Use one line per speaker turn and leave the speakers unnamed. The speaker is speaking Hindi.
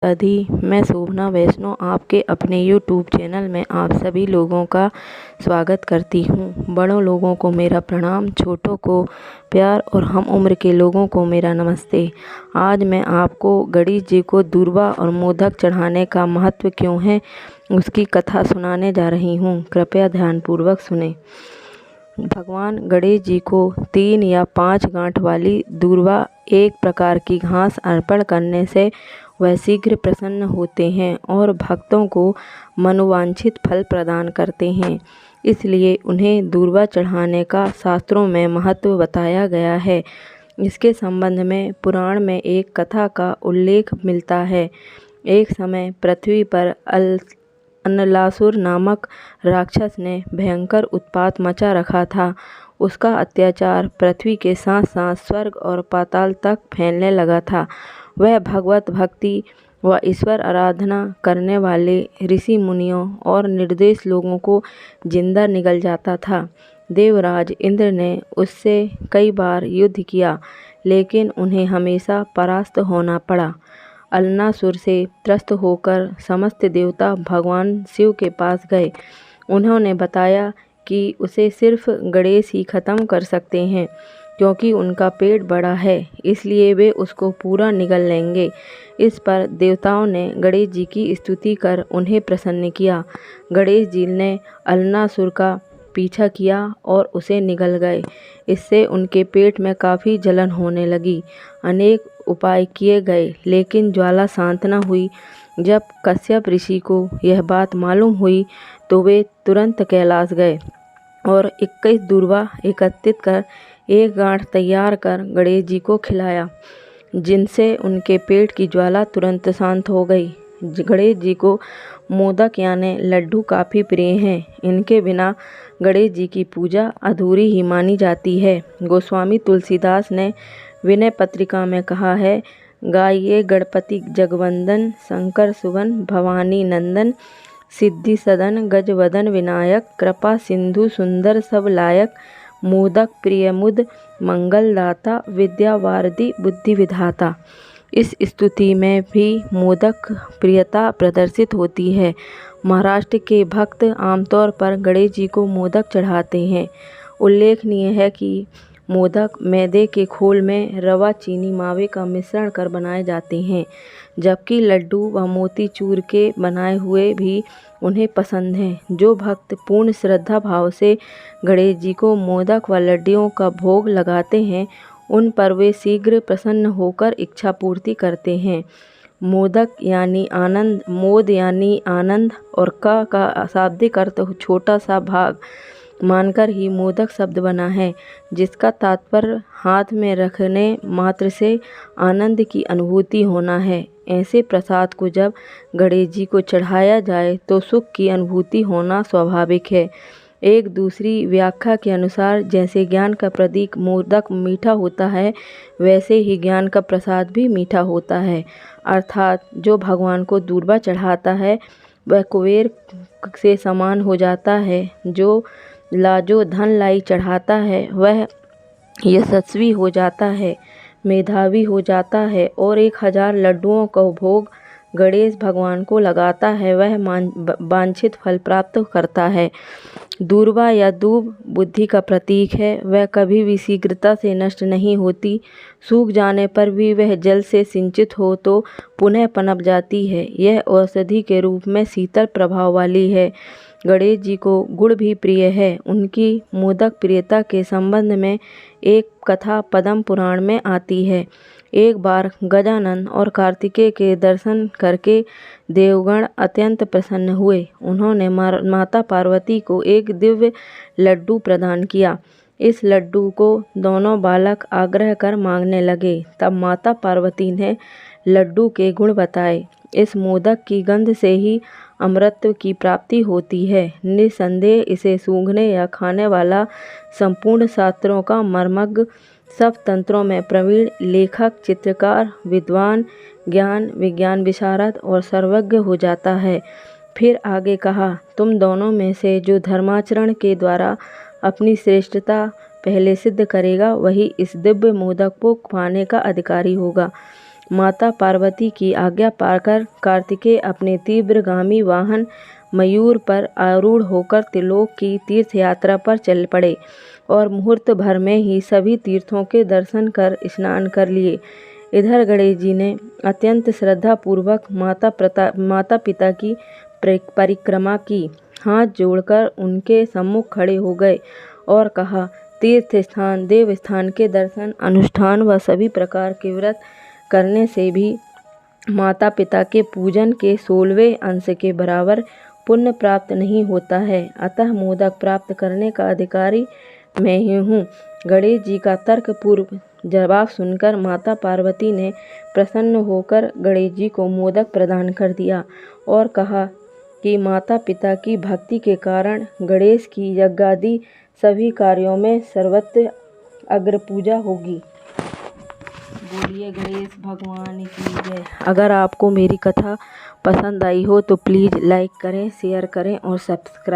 राधे, मैं शोभना वैष्णव आपके अपने यूट्यूब चैनल में आप सभी लोगों का स्वागत करती हूँ। बड़ों लोगों को मेरा प्रणाम, छोटों को प्यार और हम उम्र के लोगों को मेरा नमस्ते। आज मैं आपको गणेश जी को दूर्वा और मोदक चढ़ाने का महत्व क्यों है, उसकी कथा सुनाने जा रही हूँ। कृपया ध्यानपूर्वक सुने। भगवान गणेश जी को 3 या 5 गांठ वाली दूर्वा एक प्रकार की घास अर्पण करने से वह शीघ्र प्रसन्न होते हैं और भक्तों को मनोवांछित फल प्रदान करते हैं। इसलिए उन्हें दूर्वा चढ़ाने का शास्त्रों में महत्व बताया गया है। इसके संबंध में पुराण में एक कथा का उल्लेख मिलता है। एक समय पृथ्वी पर अनलासुर नामक राक्षस ने भयंकर उत्पात मचा रखा था। उसका अत्याचार पृथ्वी के साथ साथ स्वर्ग और पाताल तक फैलने लगा था। वह भगवत भक्ति व ईश्वर आराधना करने वाले ऋषि मुनियों और निर्दोष लोगों को जिंदा निगल जाता था। देवराज इंद्र ने उससे कई बार युद्ध किया, लेकिन उन्हें हमेशा परास्त होना पड़ा। अनलासुर से त्रस्त होकर समस्त देवता भगवान शिव के पास गए। उन्होंने बताया कि उसे सिर्फ गणेश ही खत्म कर सकते हैं, क्योंकि उनका पेट बड़ा है, इसलिए वे उसको पूरा निगल लेंगे। इस पर देवताओं ने गणेश जी की स्तुति कर उन्हें प्रसन्न किया। गणेश जी ने अनलासुर का पीछा किया और उसे निगल गए। इससे उनके पेट में काफ़ी जलन होने लगी। अनेक उपाय किए गए, लेकिन ज्वाला शांत न हुई। जब कश्यप ऋषि को यह बात मालूम हुई तो वे तुरंत कैलाश गए और 21 दूर्वा एकत्रित कर एक गांठ तैयार कर गणेश जी को खिलाया, जिनसे उनके पेट की ज्वाला तुरंत शांत हो गई। गणेश जी को मोदक यानी लड्डू काफ़ी प्रिय हैं। इनके बिना गणेश जी की पूजा अधूरी ही मानी जाती है। गोस्वामी तुलसीदास ने विनय पत्रिका में कहा है, गाइए गणपति जगवंदन, शंकर सुवन भवानी नंदन, सिद्धि सदन गजवदन विनायक, कृपा सिंधु सुंदर सब लायक, मोदक प्रिय मुद मंगल दाता, विद्या वारदी बुद्धि विधाता। इस स्तुति में भी मोदक प्रियता प्रदर्शित होती है। महाराष्ट्र के भक्त आमतौर पर गणेश जी को मोदक चढ़ाते हैं। उल्लेखनीय है कि मोदक मैदे के खोल में रवा चीनी मावे का मिश्रण कर बनाए जाते हैं, जबकि लड्डू व मोतीचूर के बनाए हुए भी उन्हें पसंद हैं। जो भक्त पूर्ण श्रद्धा भाव से गणेश जी को मोदक व लड्डुओं का भोग लगाते हैं, उन पर वे शीघ्र प्रसन्न होकर इच्छा पूर्ति करते हैं। मोदक यानी आनंद, मोद यानी आनंद और का शाब्दिक अर्थ छोटा सा भाग मानकर ही मोदक शब्द बना है, जिसका तात्पर्य हाथ में रखने मात्र से आनंद की अनुभूति होना है। ऐसे प्रसाद को जब गणेश जी को चढ़ाया जाए तो सुख की अनुभूति होना स्वाभाविक है। एक दूसरी व्याख्या के अनुसार जैसे ज्ञान का प्रतीक मोदक मीठा होता है, वैसे ही ज्ञान का प्रसाद भी मीठा होता है। अर्थात जो भगवान को दूर्वा चढ़ाता है वह कुबेर से समान हो जाता है। जो लाजो धन लाई चढ़ाता है वह यशस्वी हो जाता है, मेधावी हो जाता है और 1000 लड्डुओं का भोग गणेश भगवान को लगाता है, वह वांछित फल प्राप्त करता है। दूर्वा या दूब बुद्धि का प्रतीक है। वह कभी भी शीघ्रता से नष्ट नहीं होती। सूख जाने पर भी वह जल से सिंचित हो तो पुनः पनप जाती है। यह औषधि के रूप में शीतल प्रभाव वाली है। गणेश जी को गुड़ भी प्रिय है। उनकी मोदक प्रियता के संबंध में एक कथा पद्म पुराण में आती है। एक बार गजानन और कार्तिकेय के दर्शन करके देवगण अत्यंत प्रसन्न हुए। उन्होंने माता पार्वती को एक दिव्य लड्डू प्रदान किया। इस लड्डू को दोनों बालक आग्रह कर मांगने लगे। तब माता पार्वती ने लड्डू के गुण बताए। इस मोदक की गंध से ही अमृतत्व की प्राप्ति होती है। निसंदेह इसे सूंघने या खाने वाला संपूर्ण शास्त्रों का मर्मज्ञ, सब तंत्रों में प्रवीण लेखक, चित्रकार, विद्वान, ज्ञान विज्ञान विशारद और सर्वज्ञ हो जाता है। फिर आगे कहा, तुम दोनों में से जो धर्माचरण के द्वारा अपनी श्रेष्ठता पहले सिद्ध करेगा, वही इस दिव्य मोदक को पाने का अधिकारी होगा। माता पार्वती की आज्ञा पाकर कार्तिकेय अपने तीव्रगामी वाहन मयूर पर आरूढ़ होकर त्रिलोक की तीर्थ यात्रा पर चल पड़े और मुहूर्त भर में ही सभी तीर्थों के दर्शन कर स्नान कर लिए। इधर गणेश जी ने अत्यंत श्रद्धापूर्वक माता पिता की परिक्रमा की, हाथ जोड़कर उनके सम्मुख खड़े हो गए और कहा, तीर्थ स्थान देव स्थान के दर्शन अनुष्ठान व सभी प्रकार के व्रत करने से भी माता पिता के पूजन के 16वें अंश के बराबर पुण्य प्राप्त नहीं होता है, अतः मोदक प्राप्त करने का अधिकारी मैं ही हूँ। गणेश जी का तर्कपूर्ण जवाब सुनकर माता पार्वती ने प्रसन्न होकर गणेश जी को मोदक प्रदान कर दिया और कहा कि माता पिता की भक्ति के कारण गणेश की यज्ञादि सभी कार्यों में सर्वत्र अग्र पूजा होगी। बोलिए गणेश भगवान की जय। अगर आपको मेरी कथा पसंद आई हो तो प्लीज़ लाइक करें, शेयर करें और सब्सक्राइब